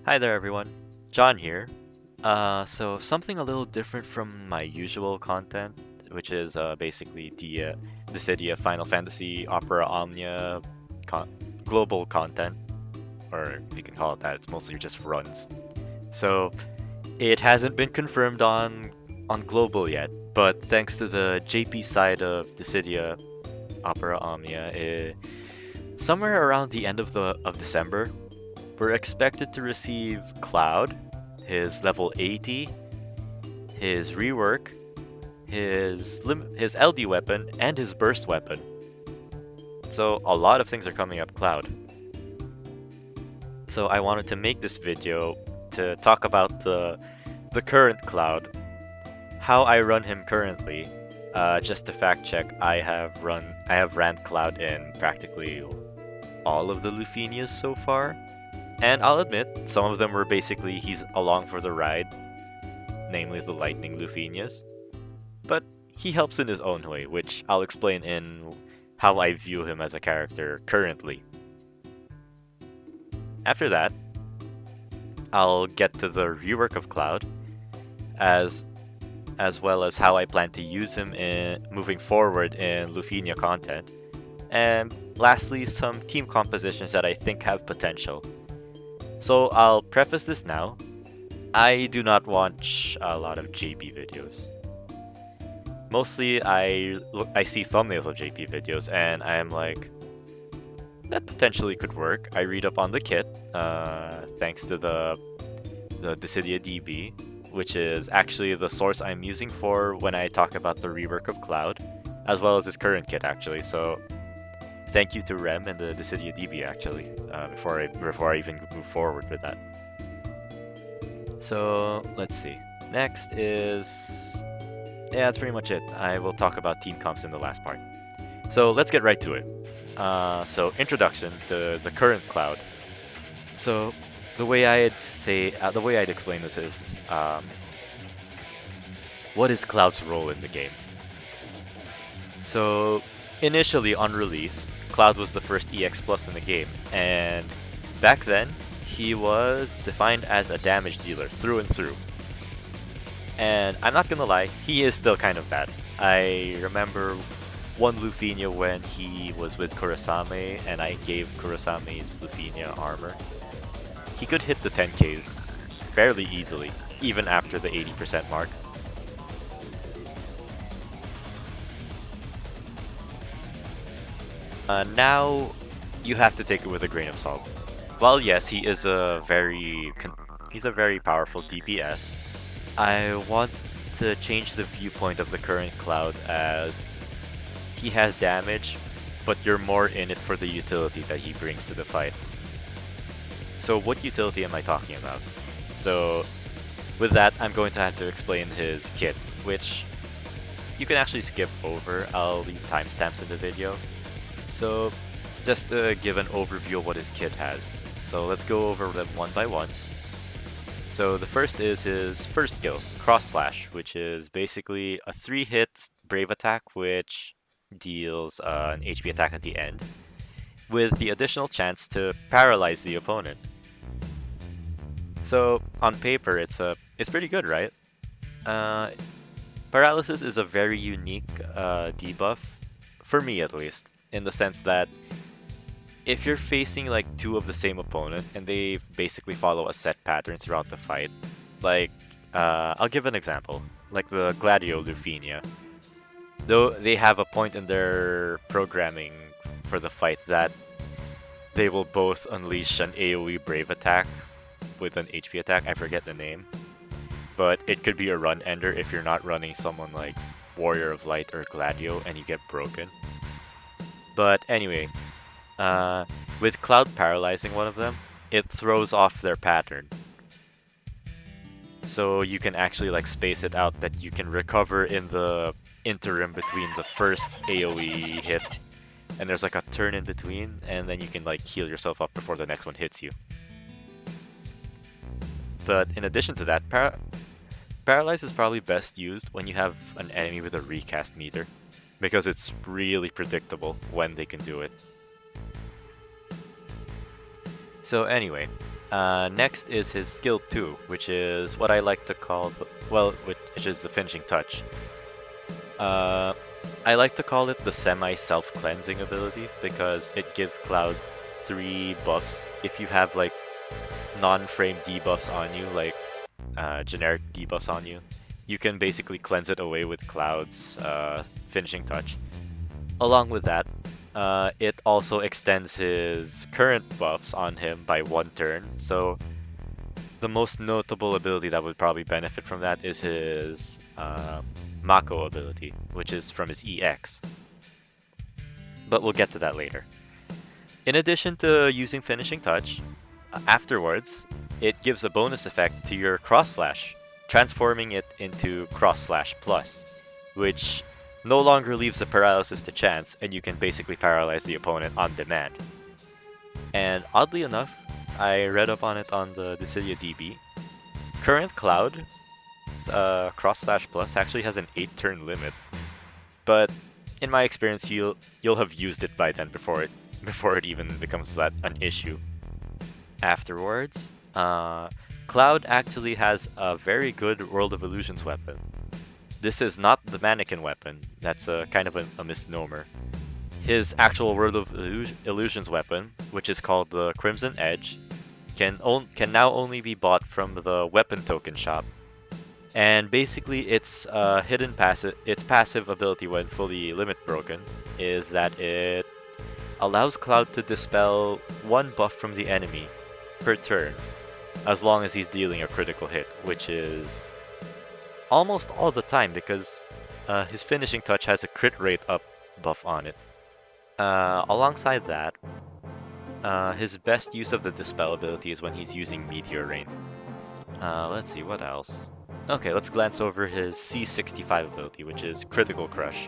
Hi there everyone, John here. So something a little different from my usual content, which is basically the Dissidia Final Fantasy Opera Omnia con global content, or if you can call it that, it's mostly just runs. So it hasn't been confirmed on global yet, but thanks to the JP side of Dissidia Opera Omnia, somewhere around the end of December, we're expected to receive Cloud, his level 80, his rework, his LD weapon, and his burst weapon. So a lot of things are coming up Cloud. So I wanted to make this video to talk about the current Cloud, how I run him currently. Just to fact check, I have ran Cloud in practically all of the Lufenias so far. And I'll admit, some of them were basically he's along for the ride, namely the Lightning Lufenias. But he helps in his own way, which I'll explain in how I view him as a character currently. After that, I'll get to the rework of Cloud, as well as how I plan to use him in moving forward in Lufenia content. And lastly, some team compositions that I think have potential. So I'll preface this now. I do not watch a lot of JP videos. Mostly I see thumbnails of JP videos and I'm like, that potentially could work. I read up on the kit, thanks to the Dissidia DB, which is actually the source I'm using for when I talk about the rework of Cloud, as well as his current kit actually. So thank you to Rem and the Dissidia DB actually, before I even move forward with that. So let's see. Next is, yeah, that's pretty much it. I will talk about team comps in the last part. So let's get right to it. So introduction to the current Cloud. So the way I'd explain this is, what is Cloud's role in the game? So initially on release, Cloud was the first EX Plus in the game, and back then, he was defined as a damage dealer through and through. And I'm not gonna lie, he is still kind of that. I remember one Lufenia when he was with Kurosame, and I gave Kurosame's Lufenia armor. He could hit the 10Ks fairly easily, even after the 80% mark. Now, you have to take it with a grain of salt. While yes, he's a very powerful DPS, I want to change the viewpoint of the current Cloud as he has damage, but you're more in it for the utility that he brings to the fight. So what utility am I talking about? So with that, I'm going to have to explain his kit, which you can actually skip over. I'll leave timestamps in the video. So just to give an overview of what his kit has. So let's go over them one by one. So the first is his first skill, Cross Slash, which is basically a 3-hit Brave attack which deals an HP attack at the end, with the additional chance to paralyze the opponent. So on paper, it's pretty good, right? Paralysis is a very unique debuff, for me at least, in the sense that if you're facing like two of the same opponent and they basically follow a set pattern throughout the fight, like I'll give an example, like the Gladio Lufenia. Though they have a point in their programming for the fight that they will both unleash an AoE Brave attack with an HP attack, I forget the name. But it could be a run ender if you're not running someone like Warrior of Light or Gladio and you get broken. But anyway, with Cloud paralyzing one of them, it throws off their pattern. So you can actually like space it out that you can recover in the interim between the first AoE hit, and there's like a turn in between, and then you can like heal yourself up before the next one hits you. But in addition to that, Paralyze is probably best used when you have an enemy with a recast meter, because it's really predictable when they can do it. So anyway, Next is his skill 2, which is what I like to call, which is the finishing touch. I like to call it the semi-self-cleansing ability because it gives Cloud 3 buffs. If you have like non-frame debuffs on you, like generic debuffs on you, you can basically cleanse it away with Cloud's finishing touch. Along with that, it also extends his current buffs on him by 1 turn, so the most notable ability that would probably benefit from that is his Mako ability, which is from his EX. But we'll get to that later. In addition to using Finishing Touch, afterwards, it gives a bonus effect to your Cross Slash, transforming it into Cross Slash Plus, which no longer leaves the paralysis to chance, and you can basically paralyze the opponent on demand. And oddly enough, I read up on it on the Dissidia DB. Current Cloud, Cross Slash Plus actually has an 8-turn limit, but in my experience, you'll have used it by then before it even becomes an issue. Afterwards, Cloud actually has a very good World of Illusions weapon. This is not the mannequin weapon. That's kind of a misnomer. His actual World of Illusions weapon, which is called the Crimson Edge, can now only be bought from the weapon token shop. And basically, its passive ability when fully limit broken is that it allows Cloud to dispel 1 buff from the enemy per turn, as long as he's dealing a critical hit, which is almost all the time because his finishing touch has a crit rate up buff on it. Alongside that, his best use of the dispel ability is when he's using Meteorain. Let's see, what else? Okay, let's glance over his C65 ability, which is Critical Crush.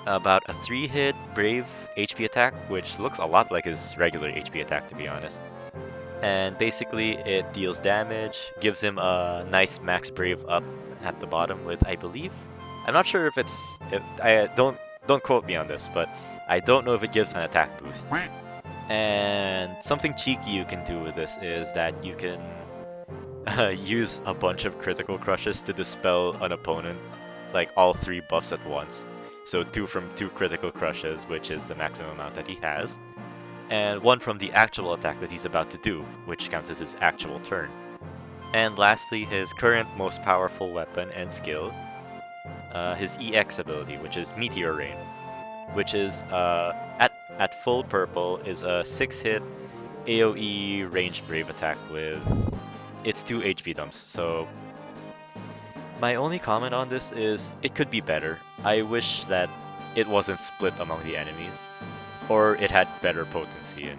About a 3-hit Brave HP attack, which looks a lot like his regular HP attack, to be honest. And basically, it deals damage, gives him a nice max Brave up at the bottom with, I believe, I'm not sure if I don't quote me on this, but I don't know if it gives an attack boost. And something cheeky you can do with this is that you can use a bunch of critical crushes to dispel an opponent, like all 3 buffs at once. So 2 from 2 critical crushes, which is the maximum amount that he has, and 1 from the actual attack that he's about to do, which counts as his actual turn. And lastly, his current most powerful weapon and skill, his EX ability, which is Meteorain, which is at full purple is a 6-hit AoE ranged Brave attack with its 2 HP dumps. So my only comment on this is it could be better. I wish that it wasn't split among the enemies, or it had better potency.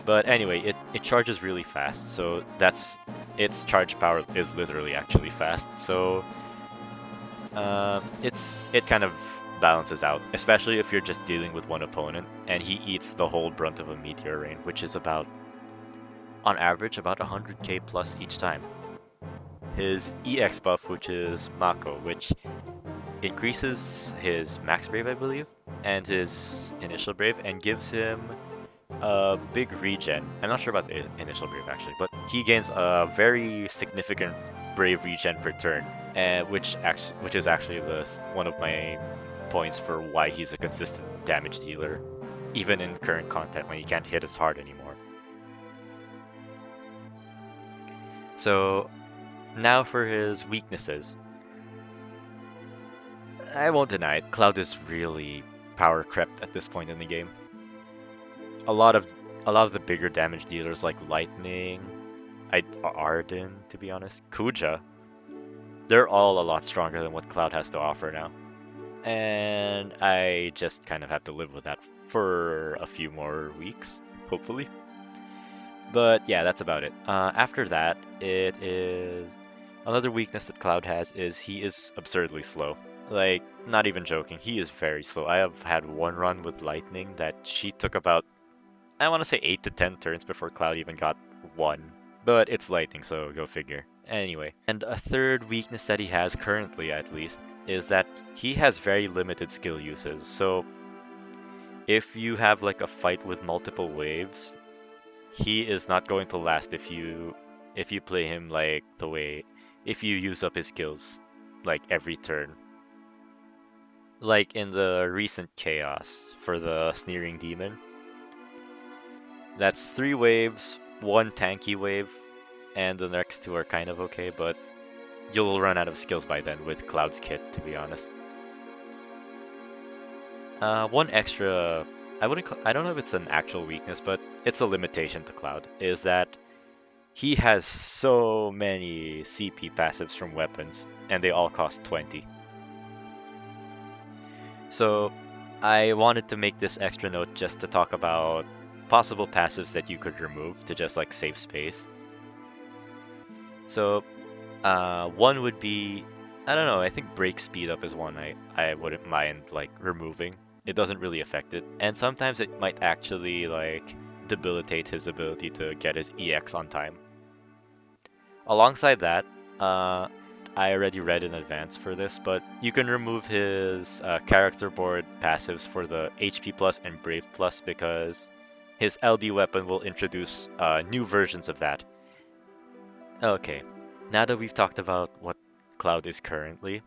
But anyway, it charges really fast, so its charge power is literally actually fast. So it kind of balances out, especially if you're just dealing with one opponent and he eats the whole brunt of a Meteorain, which is on average about 100k plus each time. His EX buff, which is Mako, which increases his max Brave, I believe, and his initial Brave, and gives him a big regen. I'm not sure about the initial Brave actually, but he gains a very significant Brave regen per turn, which is actually one of my points for why he's a consistent damage dealer, even in current content when you can't hit as hard anymore. So now for his weaknesses. I won't deny it, Cloud is really power crept at this point in the game. A lot of the bigger damage dealers like Lightning, Arden, to be honest, Kuja, they're all a lot stronger than what Cloud has to offer now. And I just kind of have to live with that for a few more weeks, hopefully. But yeah, that's about it. After that, it is another weakness that Cloud has is he is absurdly slow. Like, not even joking, he is very slow. I have had one run with Lightning that she took about, I want to say 8 to 10 turns before Cloud even got 1. But it's Lightning, so go figure. Anyway, and a third weakness that he has currently, at least, is that he has very limited skill uses. So if you have like a fight with multiple waves, he is not going to last if you play him like the way if you use up his skills like every turn. Like in the recent chaos for the Sneering Demon. That's 3 waves, 1 tanky wave, and the next 2 are kind of okay, but you'll run out of skills by then with Cloud's kit, to be honest. One extra, I don't know if it's an actual weakness, but it's a limitation to Cloud, is that he has so many CP passives from weapons, and they all cost 20. So, I wanted to make this extra note just to talk about possible passives that you could remove to just like save space. So, one would be, I don't know, I think break speed up is one I wouldn't mind like removing. It doesn't really affect it, and sometimes it might actually like debilitate his ability to get his EX on time. Alongside that, I already read in advance for this, but you can remove his character board passives for the HP plus and Brave plus because his LD weapon will introduce new versions of that. Okay, now that we've talked about what Cloud is currently,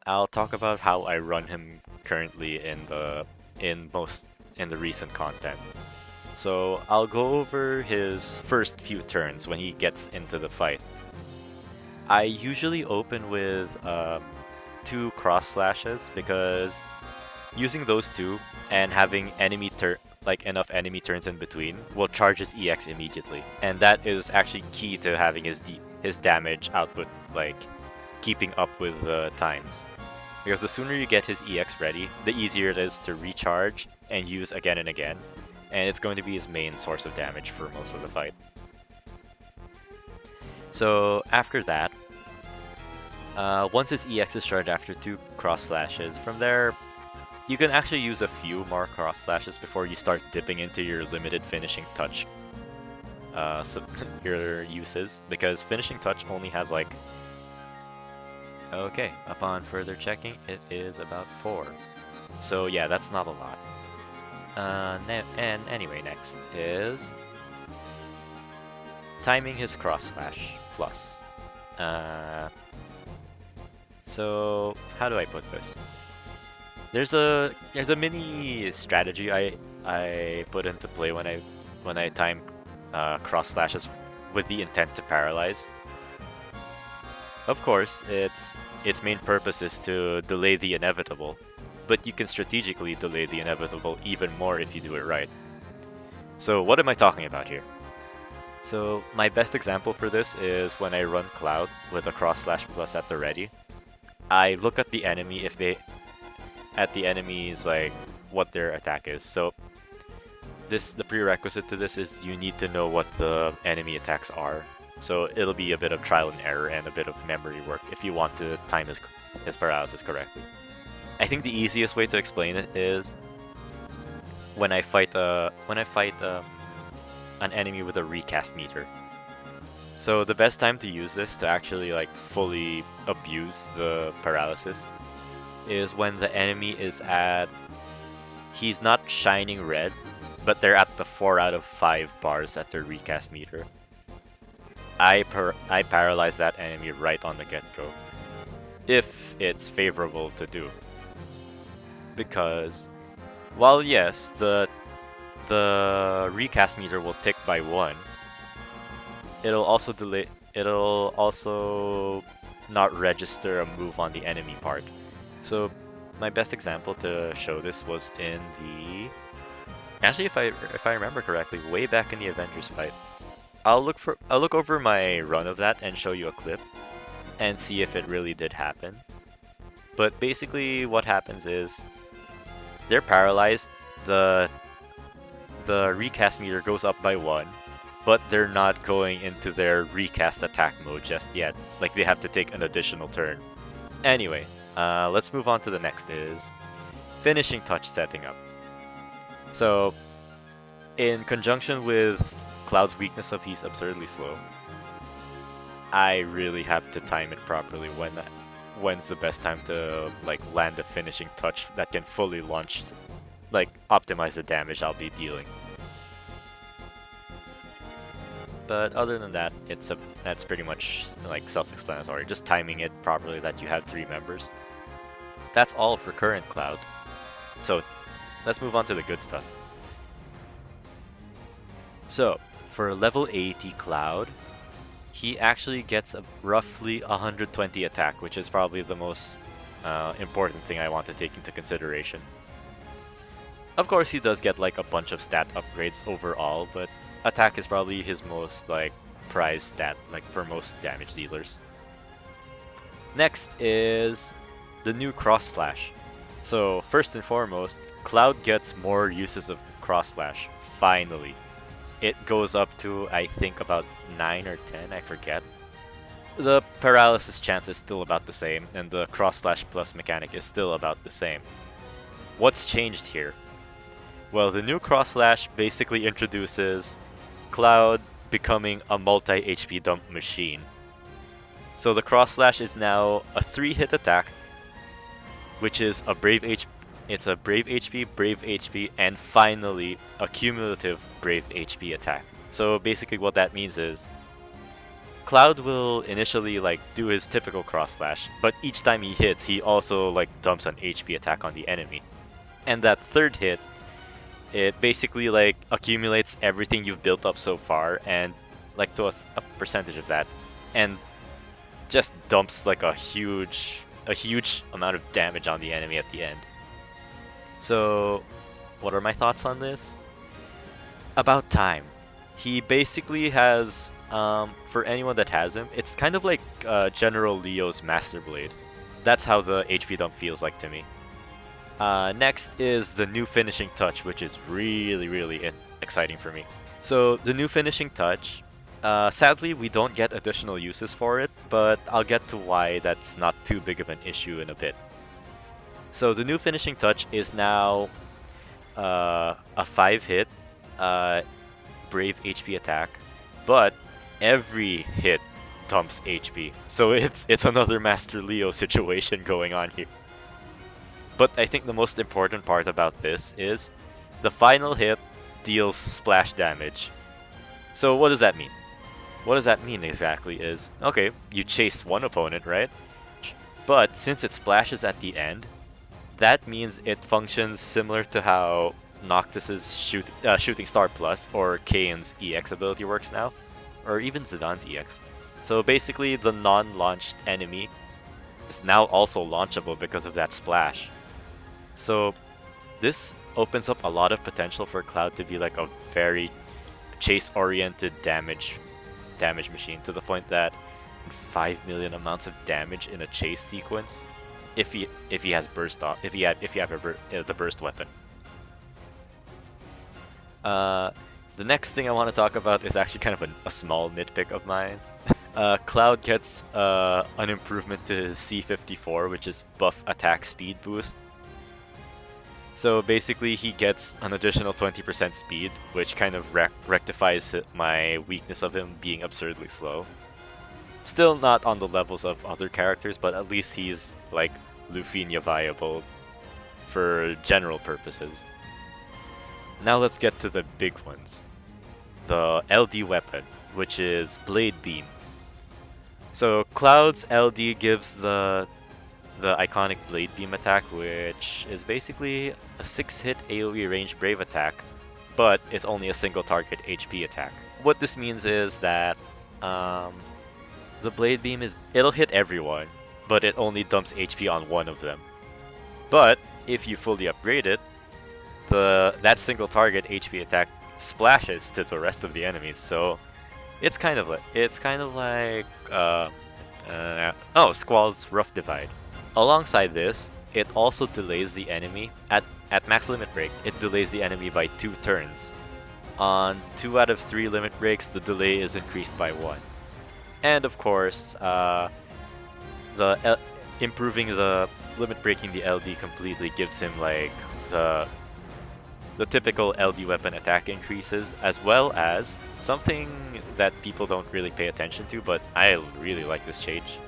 I'll talk about how I run him currently in the recent content. So I'll go over his first few turns when he gets into the fight. I usually open with 2 cross slashes because using those 2 and having enough enemy turns in between will charge his EX immediately, and that is actually key to having his damage output like keeping up with the times. Because the sooner you get his EX ready, the easier it is to recharge and use again and again, and it's going to be his main source of damage for most of the fight. So after that, once his EX is charged after 2 cross slashes, from there you can actually use a few more cross slashes before you start dipping into your limited finishing touch your uses, because finishing touch only has like, okay, upon further checking, it is about 4. So yeah, that's not a lot. And anyway, next is timing his cross slash plus. So how do I put this? There's a mini strategy I put into play when I time cross slashes with the intent to paralyze. Of course, its main purpose is to delay the inevitable, but you can strategically delay the inevitable even more if you do it right. So what am I talking about here? So my best example for this is when I run Cloud with a cross slash plus at the ready. I look at the enemy at the enemy's like what their attack is. So the prerequisite to this is you need to know what the enemy attacks are. So it'll be a bit of trial and error and a bit of memory work if you want to time his paralysis correctly. I think the easiest way to explain it is when I fight an enemy with a recast meter. So the best time to use this to actually like fully abuse the paralysis is when the enemy is he's not shining red, but they're at the 4 out of 5 bars at their recast meter. I paralyze that enemy right on the get-go, if it's favorable to do. Because, while yes, the recast meter will tick by 1, it'll also not register a move on the enemy part. So my best example to show this was in the... Actually, if I remember correctly, way back in the Avengers fight. I'll look over my run of that and show you a clip and see if it really did happen. But basically what happens is they're paralyzed, the recast meter goes up by 1, but they're not going into their recast attack mode just yet. Like they have to take an additional turn. Anyway, let's move on to the next is finishing touch setting up. So in conjunction with Cloud's weakness of he's absurdly slow, I really have to time it properly when's the best time to like land a finishing touch that can fully launch, like optimize the damage I'll be dealing. but other than that, that's pretty much like self-explanatory. Just timing it properly that you have 3 members. That's all for current Cloud. So let's move on to the good stuff. So for level 80 Cloud, he actually gets a roughly 120 attack, which is probably the most important thing I want to take into consideration. Of course, he does get like a bunch of stat upgrades overall, but attack is probably his most like prized stat, like for most damage dealers. Next is the new Cross Slash. So first and foremost, Cloud gets more uses of Cross Slash, finally. It goes up to, I think, about 9 or 10, I forget. The paralysis chance is still about the same, and the Cross Slash Plus mechanic is still about the same. What's changed here? Well, the new Cross Slash basically introduces Cloud becoming a multi-HP dump machine. So the Cross Slash is now a 3-hit attack, which is a Brave HP. It's a Brave HP, and finally a cumulative Brave HP attack. So basically what that means is Cloud will initially like do his typical Cross Slash, but each time he hits, he also like dumps an HP attack on the enemy. And that 3rd hit, it basically like accumulates everything you've built up so far and like to a percentage of that, and just dumps like a huge amount of damage on the enemy at the end. So, what are my thoughts on this? About time. He basically has, for anyone that has him, it's kind of like General Leo's Master Blade. That's how the HP dump feels like to me. Next is the new finishing touch, which is really exciting for me. So, the new finishing touch, sadly we don't get additional uses for it, but I'll get to why that's not too big of an issue in a bit. So the new finishing touch is now a 5-hit Brave HP attack, but every hit dumps HP. So it's another Master Leo situation going on here. But I think the most important part about this is the final hit deals splash damage. So what does that mean? What does that mean exactly is, okay, you chase one opponent, right? But since it splashes at the end, that means it functions similar to how Noctis's Shooting Star Plus or Kane's EX ability works now, or even Zidane's EX. So basically, the non-launched enemy is now also launchable because of that splash. So this opens up a lot of potential for Cloud to be like a very chase-oriented damage machine, to the point that 5 million amounts of damage in a chase sequence. If he has burst off, if you have the burst weapon. The next thing I want to talk about is actually kind of a small nitpick of mine. Cloud gets an improvement to his C54, which is buff attack speed boost. So basically he gets an additional 20% speed, which kind of rectifies my weakness of him being absurdly slow. Still not on the levels of other characters, but at least he's like Lufenia viable for general purposes. Now let's get to the big ones. The LD weapon, which is Blade Beam. So Cloud's LD gives the iconic Blade Beam attack, which is basically a 6-hit AoE range Brave attack, but it's only a single target HP attack. What this means is that the Blade Beam it'll hit everyone, but it only dumps HP on one of them. But if you fully upgrade it, that single target HP attack splashes to the rest of the enemies. So it's kind of like Squall's Rough Divide. Alongside this, it also delays the enemy at max limit break. It delays the enemy by 2 turns. On 2 out of 3 limit breaks, the delay is increased by 1. And of course, improving the limit breaking the LD completely gives him like the typical LD weapon attack increases, as well as something that people don't really pay attention to, but I really like this change.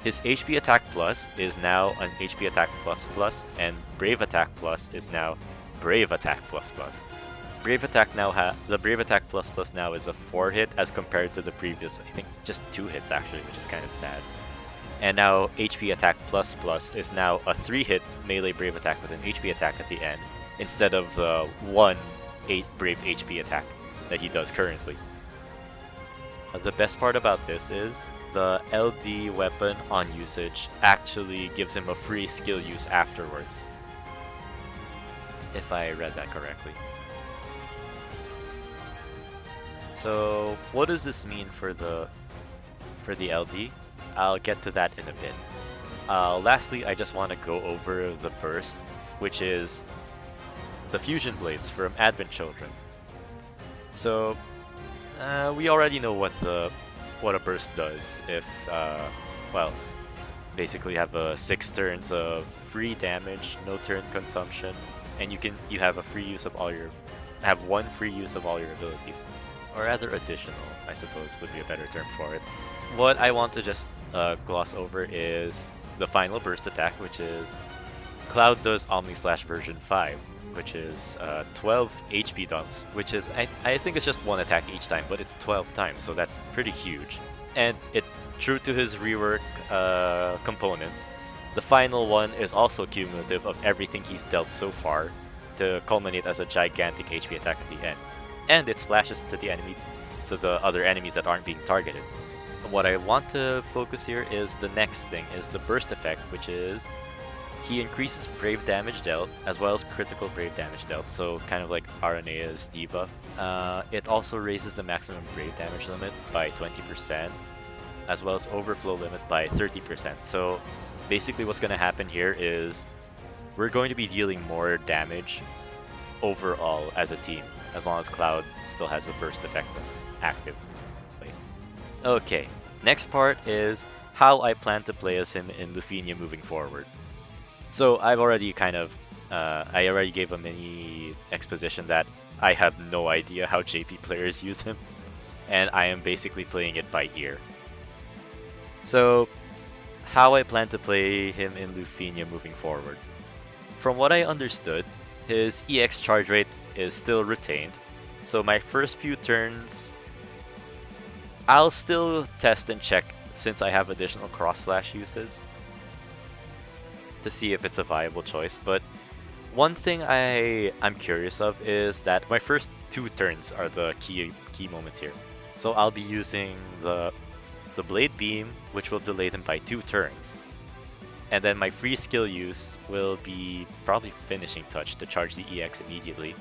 His HP attack plus is now an HP attack plus plus, and Brave attack plus is now Brave attack plus plus. Brave Attack the Brave Attack plus plus now is a 4-hit as compared to the previous, I think, just 2 hits actually, which is kind of sad. And now HP Attack plus plus is now a 3-hit melee Brave Attack with an HP attack at the end, instead of the 1 Brave HP attack that he does currently. The best part about this is the LD weapon on usage actually gives him a free skill use afterwards, if I read that correctly. So what does this mean for the LD? I'll get to that in a bit. Lastly, I just want to go over the burst, which is the fusion blades from Advent Children. So we already know what a burst does. If well, basically have 6 turns of free damage, no turn consumption, and you have a free use of all your one free use of all your abilities, or rather additional, I suppose would be a better term for it. What I want to just gloss over is the final burst attack, which is Cloud does Omni Slash version 5, which is 12 HP dumps, which is, I think it's just 1 attack each time, but it's 12 times, so that's pretty huge. And it, true to his rework components, the final one is also cumulative of everything he's dealt so far to culminate as a gigantic HP attack at the end. And it splashes to the other enemies that aren't being targeted. What I want to focus here is the next thing, is the burst effect, which is he increases brave damage dealt as well as critical brave damage dealt, so kind of like Aranea's debuff. It also raises the maximum brave damage limit by 20%, as well as overflow limit by 30%. So basically what's going to happen here is we're going to be dealing more damage overall as a team, as long as Cloud still has the burst effect active. Okay, next part is how I plan to play as him in Lufenia moving forward. So I've already kind of, I already gave a mini exposition that I have no idea how JP players use him, and I am basically playing it by ear. So, how I plan to play him in Lufenia moving forward. From what I understood, his EX charge rate is still retained, so my first few turns, I'll still test and check since I have additional cross-slash uses to see if it's a viable choice. But one thing I'm curious of is that my first 2 turns are the key moments here. So I'll be using the Blade Beam, which will delay them by 2 turns. And then my free skill use will be probably Finishing Touch to charge the EX immediately.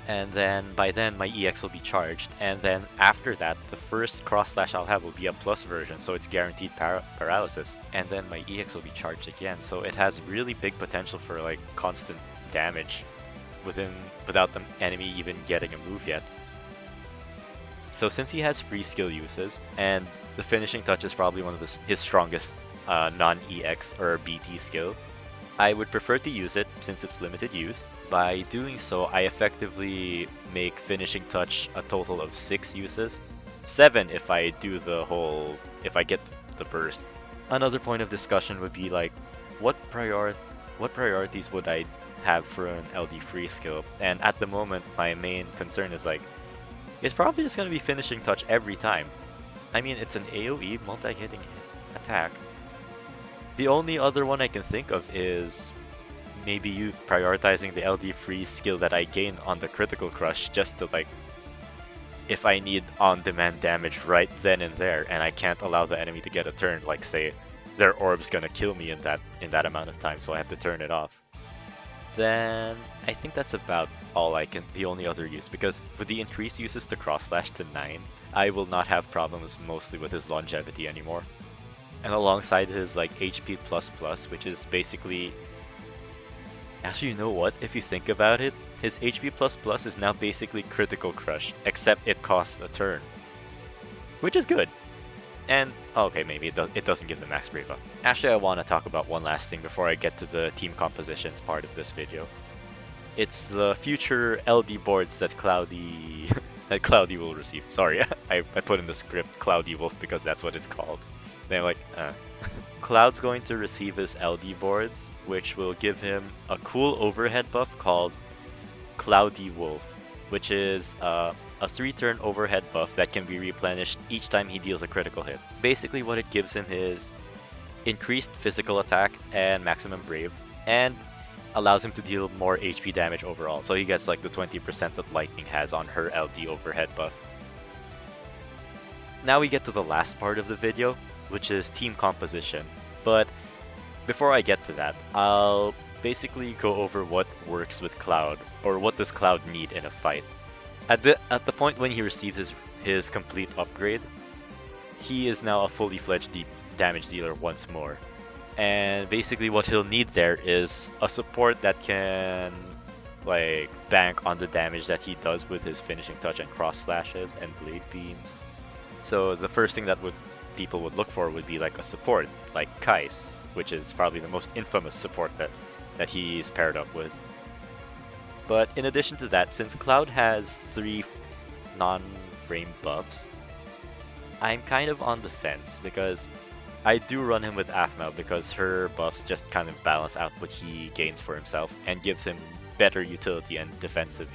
And then by then my EX will be charged, and then after that the first cross slash I'll have will be a plus version, so it's guaranteed paralysis, and then my EX will be charged again, so it has really big potential for like constant damage without the enemy even getting a move yet. So since he has free skill uses, and the Finishing Touch is probably one of his strongest non-EX or BT skill, I would prefer to use it since it's limited use. By doing so, I effectively make Finishing Touch a total of 6 uses. 7 if I do if I get the burst. Another point of discussion would be like, what priorities would I have for an LD free skill? And at the moment, my main concern is like, it's probably just going to be Finishing Touch every time. I mean, it's an AoE multi-hitting attack. The only other one I can think of is maybe you prioritizing the LD free skill that I gain on the Critical Crush, just to like, if I need on-demand damage right then and there and I can't allow the enemy to get a turn, like say their orb's gonna kill me in that amount of time, so I have to turn it off. Then I think that's about all the only other use, because with the increased uses to cross slash to 9, I will not have problems mostly with his longevity anymore. And alongside his like HP++, which is basically, actually, you know what, if you think about it, his HP++ is now basically Critical Crush, except it costs a turn, which is good. And okay, maybe it doesn't give the max brave up. Actually, I want to talk about one last thing before I get to the team compositions part of this video. It's the future LD boards that Cloudy will receive. Sorry, I put in the script Cloudy Wolf because that's what it's called. They're like, Cloud's going to receive his LD boards, which will give him a cool overhead buff called Cloudy Wolf, which is a 3-turn overhead buff that can be replenished each time he deals a critical hit. Basically what it gives him is increased physical attack and maximum brave, and allows him to deal more HP damage overall. So he gets like the 20% that Lightning has on her LD overhead buff. Now we get to the last part of the video, which is team composition. But before I get to that, I'll basically go over what works with Cloud, or what does Cloud need in a fight. At the point when he receives his complete upgrade, he is now a fully fledged deep damage dealer once more. And basically what he'll need there is a support that can like bank on the damage that he does with his finishing touch and cross slashes and blade beams. So the first thing that people would look for would be like a support like Kais, which is probably the most infamous support that he's paired up with. But in addition to that, since Cloud has 3 non-frame buffs, I'm kind of on the fence because I do run him with Aphmau because her buffs just kind of balance out what he gains for himself and gives him better utility and defensive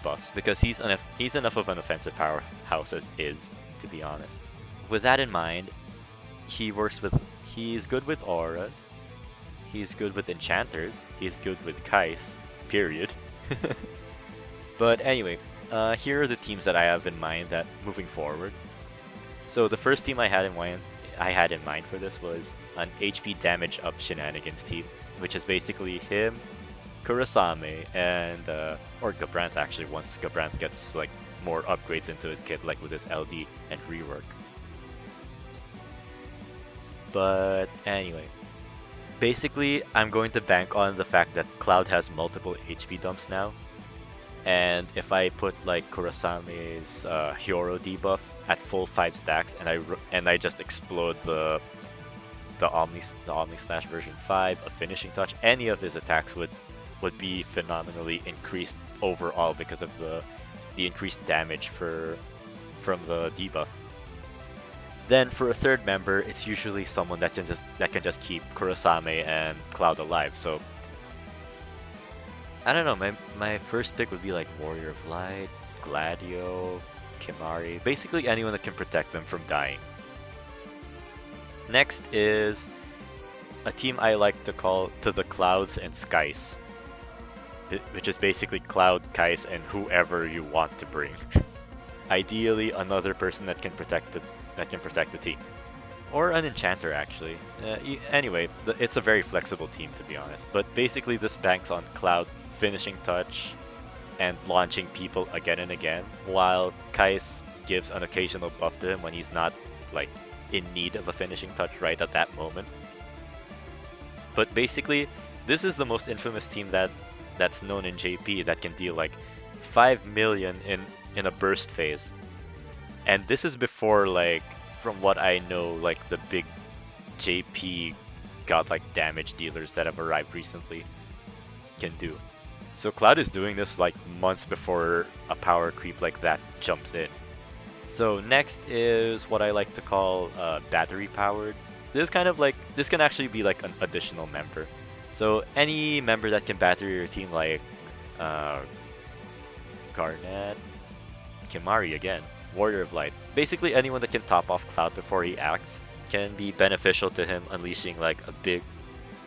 buffs, because he's enough of an offensive powerhouse as is, to be honest. With that in mind, he's good with auras, he's good with enchanters, he's good with Kais, period. But anyway, here are the teams that I have in mind that moving forward. So the first team I had in mind for this was an HP damage up shenanigans team, which is basically him, Kurasame, and or Gabranth actually, once Gabranth gets like more upgrades into his kit, like with his LD and rework. But anyway, basically I'm going to bank on the fact that Cloud has multiple HP dumps now, and if I put like Kurasame's Hyoro debuff at full 5 stacks and I just explode the Omni Slash version 5, a finishing touch, any of his attacks would be phenomenally increased overall because of the increased damage from the debuff. Then for a third member, it's usually someone that can just keep Kurasame and Cloud alive. So I don't know, my first pick would be like Warrior of Light, Gladio, Kimari, basically anyone that can protect them from dying. Next is a team I like to call To the Clouds and Skies, which is basically Cloud, Kais, and whoever you want to bring. Ideally, another person that can protect the team, or an enchanter actually. Anyway, it's a very flexible team, to be honest. But basically, this banks on Cloud finishing touch and launching people again and again, while Kais gives an occasional buff to him when he's not like in need of a finishing touch right at that moment. But basically, this is the most infamous team that's known in JP that can deal like 5 million in a burst phase. And this is before, like, from what I know, like the big JP godlike damage dealers that have arrived recently can do. So Cloud is doing this like months before a power creep like that jumps in. So next is what I like to call battery powered. This can actually be like an additional member. So any member that can battery your team, like Garnet, Kimari again, Warrior of Light. Basically anyone that can top off Cloud before he acts can be beneficial to him, unleashing like a big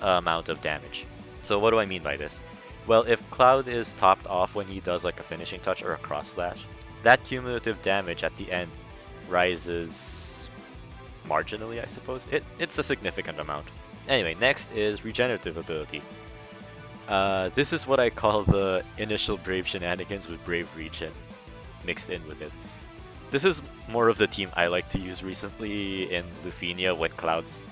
amount of damage. So what do I mean by this? Well, if Cloud is topped off when he does like a finishing touch or a cross slash, that cumulative damage at the end rises marginally, I suppose. It's a significant amount. Anyway, next is regenerative ability. This is what I call the initial Brave shenanigans with Brave Regen mixed in with it. This is more of the team I like to use recently in Lufenia when Cloud's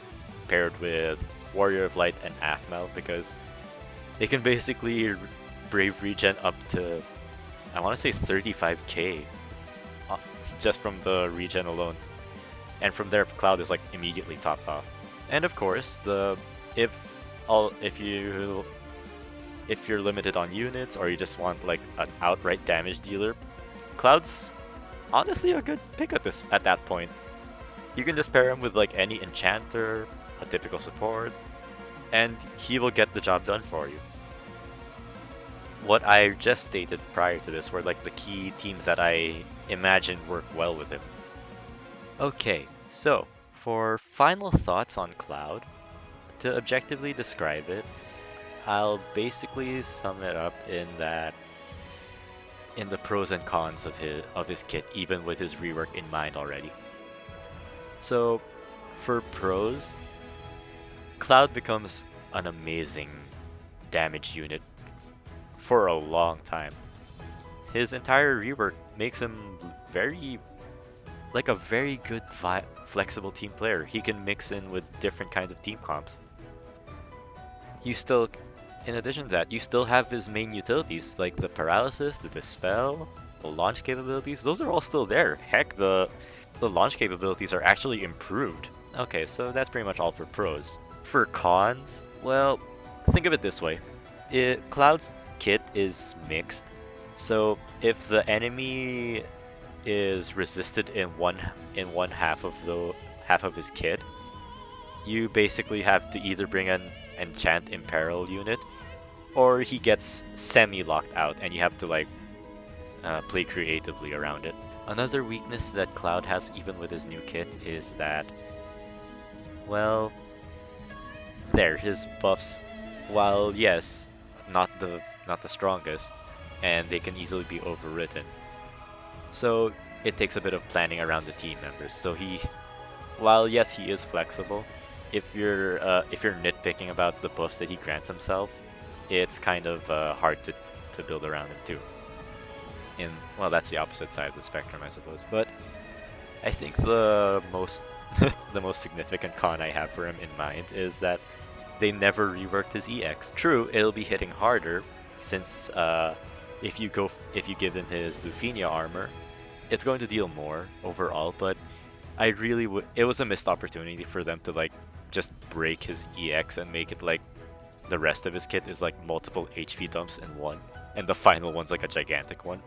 paired with Warrior of Light and Aphmau, because they can basically Brave Regen up to, I want to say 35k just from the regen alone. And from there, Cloud is like immediately topped off. And of course, if you're limited on units, or you just want like an outright damage dealer, Cloud's honestly a good pick at that point. You can just pair him with like any enchanter, a typical support, and he will get the job done for you. what I just stated prior to this were like the key teams that I imagine work well with him. Okay, so for final thoughts on Cloud, to objectively describe it, I'll basically sum it up in the pros and cons of his kit, even with his rework in mind already. So for pros, Cloud becomes an amazing damage unit for a long time. His entire rework makes him like a very good flexible team player. He can mix in with different kinds of team comps. In addition to that, you still have his main utilities like the paralysis, the dispel, the launch capabilities. Those are all still there. Heck, the launch capabilities are actually improved. Okay, so that's pretty much all for pros. For cons, well, think of it this way. Cloud's kit is mixed, so if the enemy is resisted in one half of his kit, you basically have to either bring an enchant imperil unit, or he gets semi-locked out and you have to like play creatively around it. Another weakness that Cloud has even with his new kit is that, well, his buffs, while yes, not the strongest, and they can easily be overwritten. So it takes a bit of planning around the team members. So while yes, he is flexible, if you're nitpicking about the buffs that he grants himself, it's kind of hard to build around him too. Well, that's the opposite side of the spectrum, I suppose. But I think the most the most significant con I have for him in mind is that they never reworked his EX. True, it'll be hitting harder since if you give him his Lufenia armor, it's going to deal more overall. But it was a missed opportunity for them to like just break his EX and make it like the rest of his kit is like multiple HP dumps in one, and the final one's like a gigantic one.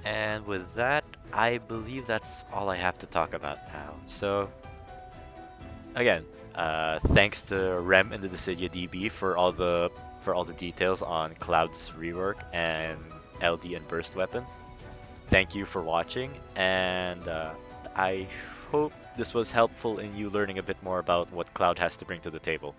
And with that, I believe that's all I have to talk about now. So again, thanks to Rem and the Dissidia DB for all the details on Cloud's rework and LD and burst weapons. Thank you for watching, and I hope this was helpful in you learning a bit more about what Cloud has to bring to the table.